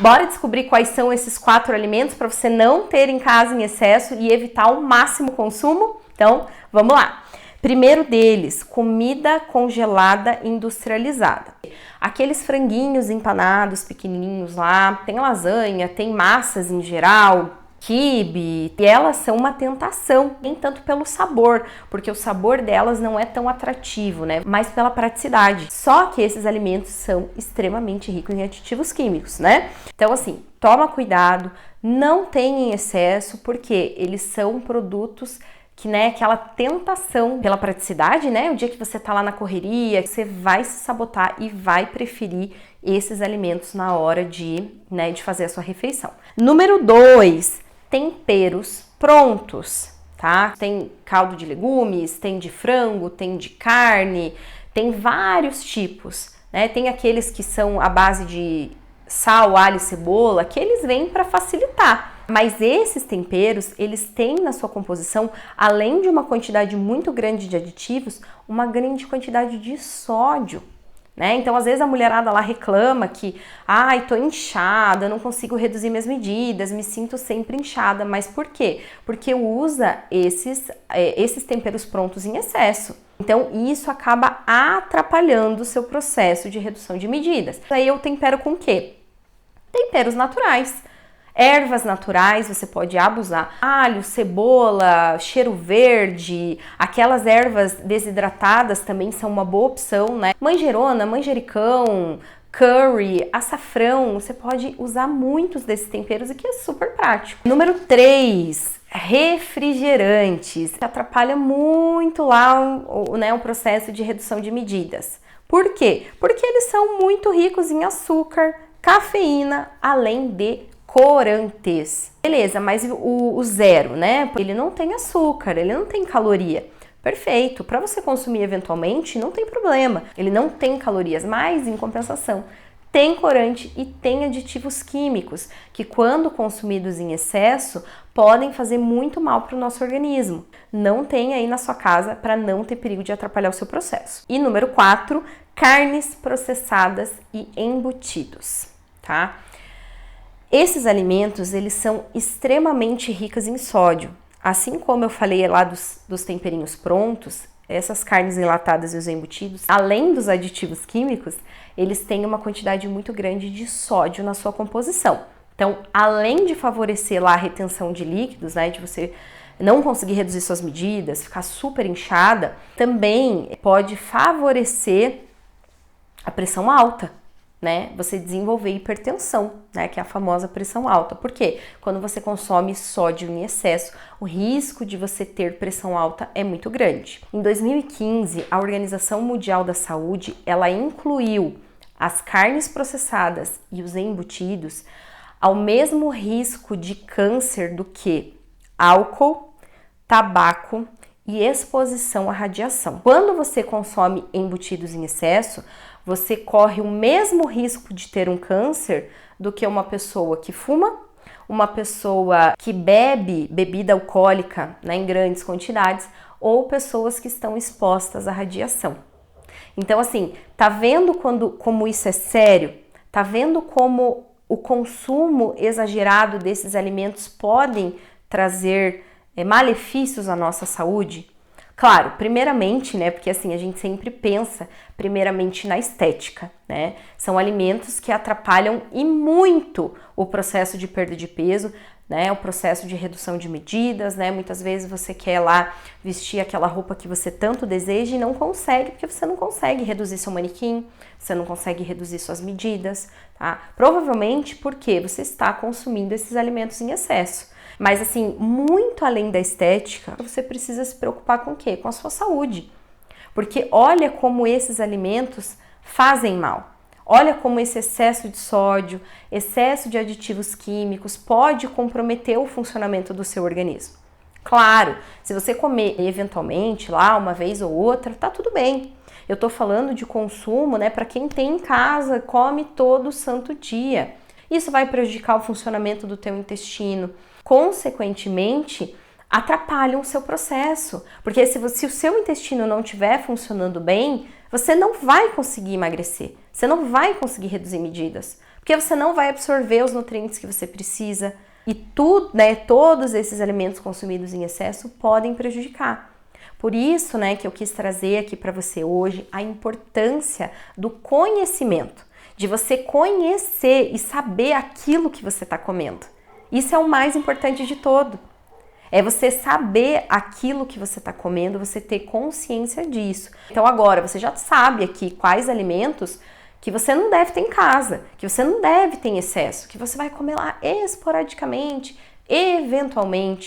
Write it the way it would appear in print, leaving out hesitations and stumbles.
Bora descobrir quais são esses 4 alimentos para você não ter em casa em excesso e evitar ao máximo o consumo? Então, vamos lá. Primeiro deles, comida congelada industrializada. Aqueles franguinhos empanados pequenininhos lá, tem lasanha, tem massas em geral, quibe, e elas são uma tentação, nem tanto pelo sabor, porque o sabor delas não é tão atrativo, né? Mas pela praticidade. Só que esses alimentos são extremamente ricos em aditivos químicos, né? Então, assim, toma cuidado, não tenha em excesso, porque eles são produtos que, né, aquela tentação pela praticidade, né? O dia que você tá lá na correria, você vai se sabotar e vai preferir esses alimentos na hora de, né, de fazer a sua refeição. Número 2, temperos prontos, tá? Tem caldo de legumes, tem de frango, tem de carne, tem vários tipos, né? Tem aqueles que são à base de sal, alho e cebola, que eles vêm para facilitar. Mas esses temperos, eles têm na sua composição, além de uma quantidade muito grande de aditivos, uma grande quantidade de sódio, né? Então, às vezes a mulherada lá reclama que, ai, tô inchada, não consigo reduzir minhas medidas, me sinto sempre inchada. Mas por quê? Porque usa esses temperos prontos em excesso. Então, isso acaba atrapalhando o seu processo de redução de medidas. Aí eu tempero com o quê? Temperos naturais. Ervas naturais, você pode abusar. Alho, cebola, cheiro verde, aquelas ervas desidratadas também são uma boa opção, né? Manjerona, manjericão, curry, açafrão, você pode usar muitos desses temperos e que é super prático. Número 3, refrigerantes. Atrapalha muito lá o processo de redução de medidas. Por quê? Porque eles são muito ricos em açúcar, cafeína, além de corantes. Beleza, mas o zero, né? Ele não tem açúcar, ele não tem caloria. Perfeito, para você consumir eventualmente, não tem problema. Ele não tem calorias, mas em compensação, tem corante e tem aditivos químicos que, quando consumidos em excesso, podem fazer muito mal para o nosso organismo. Não tem aí na sua casa para não ter perigo de atrapalhar o seu processo. E número 4, carnes processadas e embutidos, tá? Esses alimentos, eles são extremamente ricos em sódio. Assim como eu falei lá dos temperinhos prontos, essas carnes enlatadas e os embutidos, além dos aditivos químicos, eles têm uma quantidade muito grande de sódio na sua composição. Então, além de favorecer lá a retenção de líquidos, né, de você não conseguir reduzir suas medidas, ficar super inchada, também pode favorecer a pressão alta, né? Você desenvolver hipertensão, né? Que é a famosa pressão alta. Por quê? Quando você consome sódio em excesso, o risco de você ter pressão alta é muito grande. Em 2015, a Organização Mundial da Saúde, ela incluiu as carnes processadas e os embutidos ao mesmo risco de câncer do que álcool, tabaco e exposição à radiação. Quando você consome embutidos em excesso, você corre o mesmo risco de ter um câncer do que uma pessoa que fuma, uma pessoa que bebe bebida alcoólica, né, em grandes quantidades, ou pessoas que estão expostas à radiação. Então, assim, tá vendo como isso é sério? Tá vendo como o consumo exagerado desses alimentos podem trazer malefícios à nossa saúde? Claro, primeiramente, né, porque assim, a gente sempre pensa primeiramente na estética, né? São alimentos que atrapalham e muito o processo de perda de peso, né? O processo de redução de medidas, né? Muitas vezes você quer lá vestir aquela roupa que você tanto deseja e não consegue, porque você não consegue reduzir seu manequim, você não consegue reduzir suas medidas, tá? Provavelmente porque você está consumindo esses alimentos em excesso. Mas assim, muito além da estética, você precisa se preocupar com o quê? Com a sua saúde. Porque olha como esses alimentos fazem mal. Olha como esse excesso de sódio, excesso de aditivos químicos pode comprometer o funcionamento do seu organismo. Claro, se você comer eventualmente lá uma vez ou outra, tá tudo bem. Eu tô falando de consumo, né, para quem tem em casa, come todo santo dia. Isso vai prejudicar o funcionamento do teu intestino. Consequentemente, atrapalham o seu processo, porque se o seu intestino não estiver funcionando bem, você não vai conseguir emagrecer, você não vai conseguir reduzir medidas, porque porque você não vai absorver os nutrientes que você precisa e tudo, né, todos esses alimentos consumidos em excesso podem prejudicar. Por isso, né, que eu quis trazer aqui para você hoje a importância do conhecimento, de você conhecer e saber aquilo que você está comendo. Isso é o mais importante de todo. É você saber aquilo que você está comendo, você ter consciência disso. Então agora você já sabe aqui quais alimentos que você não deve ter em casa, que você não deve ter em excesso, que você vai comer lá esporadicamente, eventualmente.